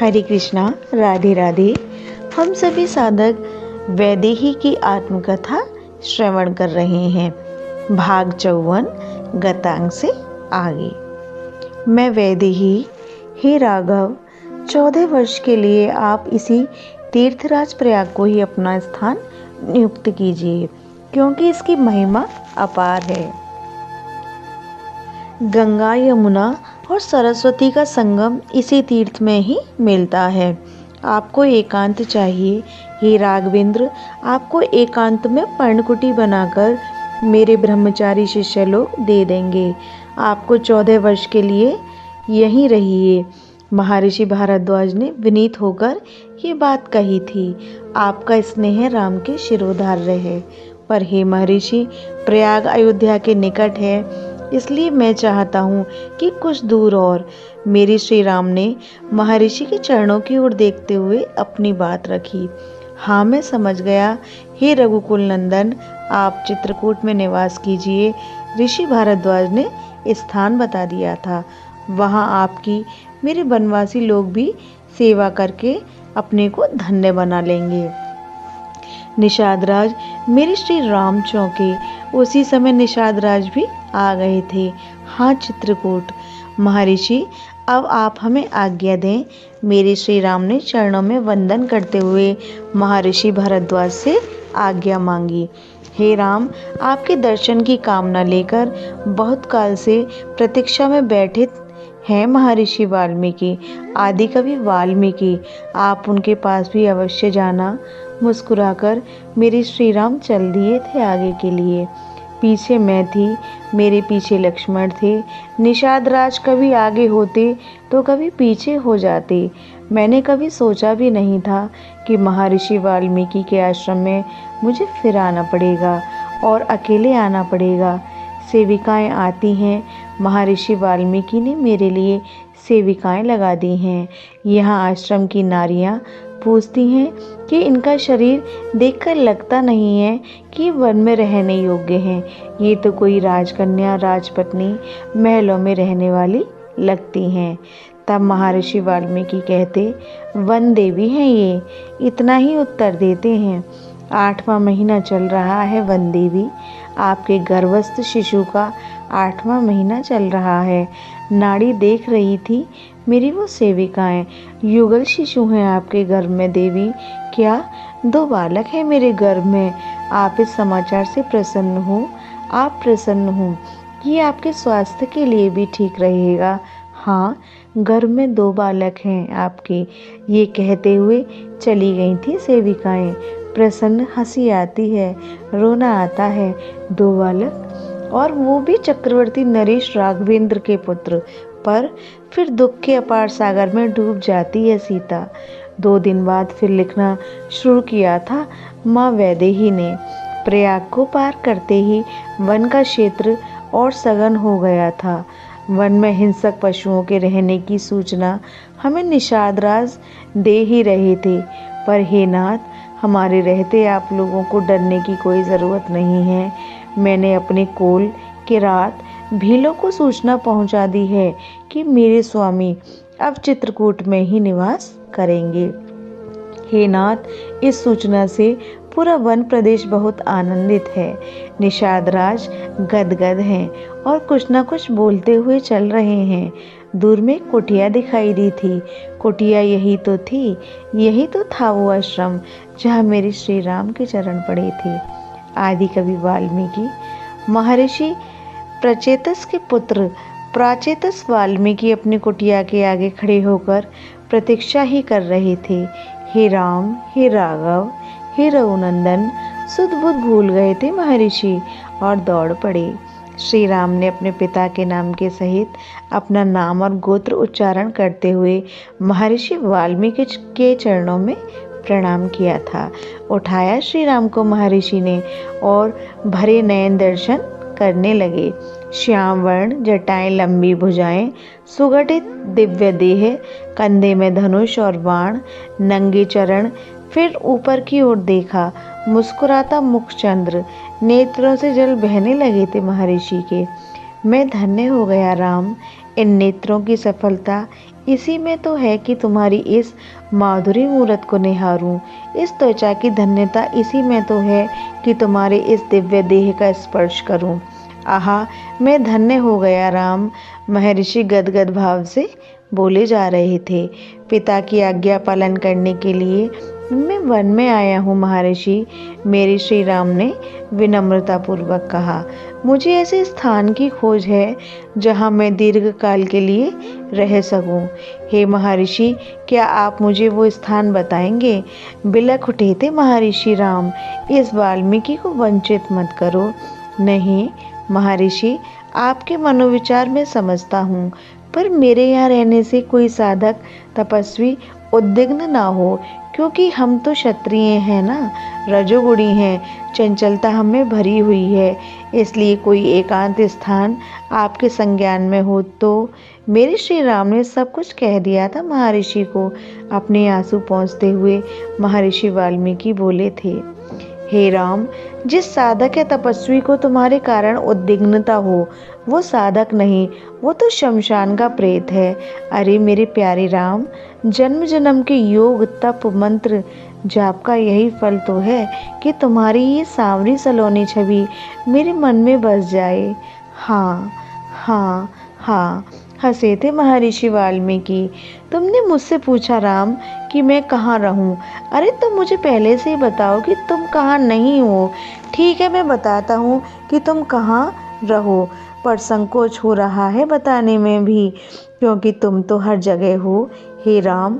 हरे कृष्णा, राधे राधे। हम सभी साधक वैदेही की आत्मकथा श्रवण कर रहे हैं। भाग 54 गतांग से आगे। मैं वैदेही, हे राघव, 14 वर्ष के लिए आप इसी तीर्थराज प्रयाग को ही अपना स्थान नियुक्त कीजिए, क्योंकि इसकी महिमा अपार है। गंगा, यमुना और सरस्वती का संगम इसी तीर्थ में ही मिलता है। आपको एकांत चाहिए, हे राघवेंद्र। आपको एकांत में पर्णकुटी बनाकर मेरे ब्रह्मचारी शिष्य लोग दे देंगे। आपको 14 वर्ष के लिए यहीं रहिए। महर्षि भारद्वाज ने विनीत होकर ये बात कही थी। आपका स्नेह राम के शिरोधार्य है। पर हे महर्षि, प्रयाग अयोध्या के निकट है, इसलिए मैं चाहता हूँ कि कुछ दूर और। मेरे श्री राम ने महर्षि के चरणों की ओर देखते हुए अपनी बात रखी। हाँ, मैं समझ गया। हे रघुकुल नंदन, आप चित्रकूट में निवास कीजिए। ऋषि भारद्वाज ने स्थान बता दिया था। वहाँ आपकी मेरे वनवासी लोग भी सेवा करके अपने को धन्य बना लेंगे। निषादराज मेरे श्री राम चौके। उसी समय निषादराज भी आ गए थे। हाँ, चित्रकूट। महर्षि, अब आप हमें आज्ञा दें। मेरे श्री राम ने चरणों में वंदन करते हुए महर्षि भारद्वाज से आज्ञा मांगी। हे राम, आपके दर्शन की कामना लेकर बहुत काल से प्रतीक्षा में बैठे हैं महर्षि वाल्मीकि, आदि कवि वाल्मीकि। आप उनके पास भी अवश्य जाना। मुस्कुराकर मेरे श्री राम चल दिए थे आगे के लिए। पीछे मैं थी, मेरे पीछे लक्ष्मण थे। निषाद राज कभी आगे होते तो कभी पीछे हो जाते। मैंने कभी सोचा भी नहीं था कि महर्षि वाल्मीकि के आश्रम में मुझे फिर आना पड़ेगा और अकेले आना पड़ेगा। सेविकाएं आती हैं। महर्षि वाल्मीकि ने मेरे लिए सेविकाएं लगा दी हैं। यहाँ आश्रम की नारियां पूछती हैं कि इनका शरीर देखकर लगता नहीं है कि वन में रहने योग्य हैं। ये तो कोई राजकन्या, राजपत्नी, महलों में रहने वाली लगती हैं। तब महर्षि वाल्मीकि कहते, वन देवी हैं ये। इतना ही उत्तर देते हैं। 8वां महीना चल रहा है वन देवी। आपके गर्भस्थ शिशु का 8वां महीना चल रहा है। नाड़ी देख रही थी मेरी वो सेविकाएं। युगल शिशु हैं आपके गर्भ में देवी। क्या 2 बालक हैं मेरे गर्भ में? आप इस समाचार से प्रसन्न हो? आप प्रसन्न हो? ये आपके स्वास्थ्य के लिए भी ठीक रहेगा। हाँ, गर्भ में 2 बालक हैं आपके। ये कहते हुए चली गई थी सेविकाएं। प्रसन्न हंसी आती है, रोना आता है। 2 बालक, और वो भी चक्रवर्ती नरेश राघवेंद्र के पुत्र। पर फिर दुख के अपार सागर में डूब जाती है सीता। 2 दिन बाद फिर लिखना शुरू किया था माँ वैदेही ने। प्रयाग को पार करते ही वन का क्षेत्र और सघन हो गया था। वन में हिंसक पशुओं के रहने की सूचना हमें निषादराज दे ही रहे थे। पर हे नाथ, हमारे रहते आप लोगों को डरने की कोई ज़रूरत नहीं है। मैंने अपने कोल के रात भीलों को सूचना पहुंचा दी है कि मेरे स्वामी अब चित्रकूट में ही निवास करेंगे। हे नाथ, इस सूचना से पूरा वन प्रदेश बहुत आनंदित है। निषादराज गदगद हैं और कुछ न कुछ बोलते हुए चल रहे हैं। दूर में कुटिया दिखाई दी थी। कुटिया यही तो थी, यही तो था वो आश्रम जहाँ मेरे श्री राम के चरण पड़े थे। आदि कवि वाल्मीकि। महर्षि प्रचेतस के पुत्र प्राचेतस वाल्मीकि अपनी कुटिया के आगे खड़े होकर प्रतीक्षा ही कर रहे थे। हे राम, हे राघव, हे रघुनंदन, सुध बुध भूल गए थे महर्षि और दौड़ पड़े। श्री राम ने अपने पिता के नाम के सहित अपना नाम और गोत्र उच्चारण करते हुए महर्षि वाल्मीकि के चरणों में प्रणाम किया था। उठाया श्री राम को महर्षि ने और भरे नयन दर्शन करने लगे। श्याम वर्ण, जटाएं, लंबी भुजाएं, सुगठित दिव्य देह, कंधे में धनुष और बाण, नंगे चरण। फिर ऊपर की ओर देखा, मुस्कुराता मुख चंद्र, नेत्रों से जल बहने लगे थे महर्षि के। मैं धन्य हो गया राम। इन नेत्रों की सफलता इसी में तो है कि तुम्हारी इस माधुरी मूरत को निहारूं। इस त्वचा की धन्यता इसी में तो है कि तुम्हारे इस दिव्य देह का स्पर्श करूं। आहा, मैं धन्य हो गया राम। महर्षि गदगद भाव से बोले जा रहे थे। पिता की आज्ञा पालन करने के लिए मैं वन में आया हूँ महर्षि, मेरे श्री राम ने विनम्रता पूर्वक कहा। मुझे ऐसे स्थान की खोज है जहाँ मैं दीर्घ काल के लिए रह सकूं। हे महर्षि, क्या आप मुझे वो स्थान बताएंगे? बिलख उठे थे महर्षि राम। इस वाल्मीकि को वंचित मत करो। नहीं महर्षि, आपके मनोविचार में समझता हूँ, पर मेरे यहाँ रहने से कोई साधक तपस्वी उद्विग्न ना हो, क्योंकि हम तो क्षत्रिय हैं ना, रजोगुणी हैं, चंचलता हमें भरी हुई है। इसलिए कोई एकांत स्थान आपके संज्ञान में हो तो। मेरे श्री राम ने सब कुछ कह दिया था महर्षि को। अपने आंसू पोंछते हुए महर्षि वाल्मीकि बोले थे। हे राम, जिस साधक या तपस्वी को तुम्हारे कारण उद्विग्नता हो, वो साधक नहीं, वो तो शमशान का प्रेत है। अरे मेरे प्यारे राम, जन्म जन्म के योग तप मंत्र जाप का यही फल तो है कि तुम्हारी ये सांवरी सलोनी छवि मेरे मन में बस जाए। हाँ हाँ हाँ, हंसे थे महर्षि वाल्मीकि। तुमने मुझसे पूछा राम कि मैं कहाँ रहूं। अरे तुम मुझे पहले से ही बताओ कि तुम कहाँ नहीं हो। ठीक है, मैं बताता हूँ कि तुम कहाँ रहो, पर संकोच हो रहा है बताने में भी, क्योंकि तुम तो हर जगह हो। हे राम,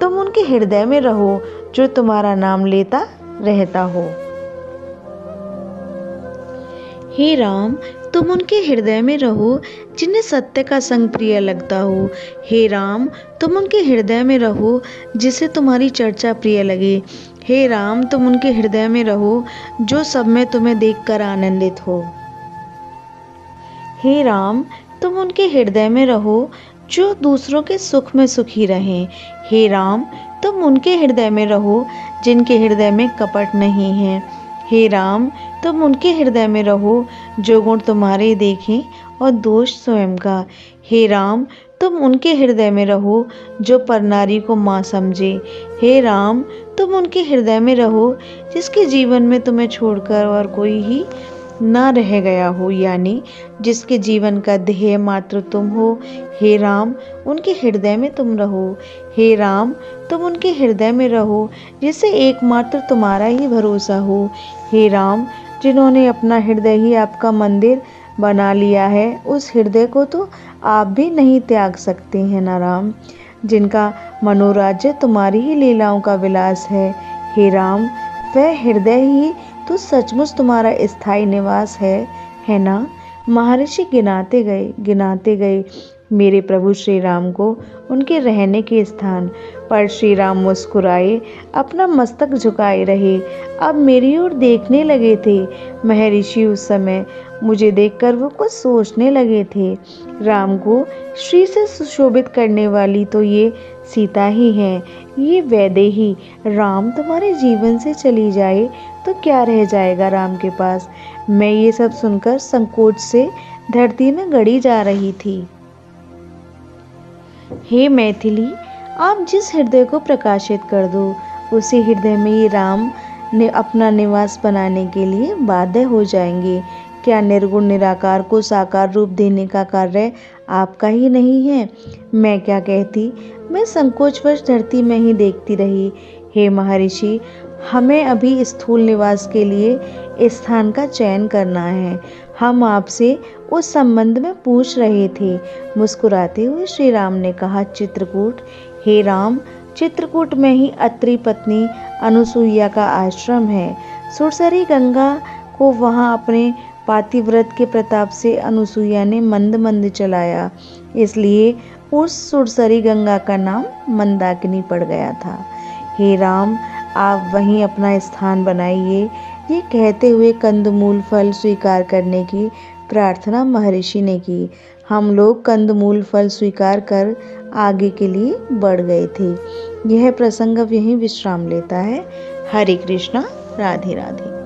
तुम उनके हृदय में रहो जो तुम्हारा नाम लेता रहता हो। हे राम, तुम उनके हृदय में रहो जिन्हें सत्य का संग प्रिय लगता हो। हे राम, तुम उनके हृदय में रहो जिसे तुम्हारी चर्चा प्रिय लगे। हे राम, तुम उनके हृदय में रहो जो सब में तुम्हें देखकर आनंदित हो। हे राम, तुम उनके हृदय में रहो जो दूसरों के सुख में सुखी रहें। हे राम, तुम उनके हृदय में रहो जिनके हृदय में कपट नहीं है। हे राम, तुम उनके हृदय में रहो जो गुण तुम्हारे देखें और दोष स्वयं का। हे राम, तुम उनके हृदय में रहो जो परनारी को माँ समझे। हे राम, तुम उनके हृदय में रहो जिसके जीवन में तुम्हें छोड़कर और कोई ही ना रह गया हो, यानी जिसके जीवन का ध्येय मात्र तुम हो। हे राम, उनके हृदय में तुम रहो। हे राम, तुम उनके हृदय में रहो जिसे एकमात्र तुम्हारा ही भरोसा हो। हे राम, जिन्होंने अपना हृदय ही आपका मंदिर बना लिया है, उस हृदय को तो आप भी नहीं त्याग सकते हैं ना राम, जिनका मनोराज्य तुम्हारी ही लीलाओं का विलास है। हे राम, वह हृदय ही तो सचमुच तुम्हारा स्थायी निवास है ना। महर्षि गिनाते गए मेरे प्रभु श्री राम को उनके रहने के स्थान पर। श्री राम मुस्कुराए, अपना मस्तक झुकाए रहे, अब मेरी ओर देखने लगे थे। महर्षि उस समय मुझे देखकर वो कुछ सोचने लगे थे। राम को श्री से सुशोभित करने वाली तो ये सीता ही है, ये वैदेही। राम तुम्हारे जीवन से चली जाए तो क्या रह जाएगा राम के पास। मैं ये सब सुनकर संकोच से धरती में गड़ी जा रही थी। हे मैथिली, आप जिस हृदय को प्रकाशित कर दो, उसी हृदय में ये राम ने अपना निवास बनाने के लिए बाध्य हो जाएंगे। क्या निर्गुण निराकार को साकार रूप देने का कार्य आपका ही नहीं है? मैं क्या कहती, मैं संकोचवश धरती में ही देखती रही। हे महर्षि, हमें अभी स्थूल निवास के लिए इस स्थान का चयन करना है। हम आपसे उस संबंध में पूछ रहे थे। मुस्कुराते हुए श्री राम ने कहा, चित्रकूट। हे राम, चित्रकूट में ही अत्रि पत्नी अनुसुईया का आश्रम है। सुरसरी गंगा को वहां अपने पातिव्रत के प्रताप से अनुसुईया ने मंद मंद चलाया, इसलिए उस सुरसरी गंगा का नाम मंदाकिनी पड़ गया था। हे राम, आप वहीं अपना स्थान बनाइए। ये कहते हुए कंदमूल फल स्वीकार करने की प्रार्थना महर्षि ने की। हम लोग कंदमूल फल स्वीकार कर आगे के लिए बढ़ गए थे। यह प्रसंग अब यहीं विश्राम लेता है। हरे कृष्णा, राधे राधे।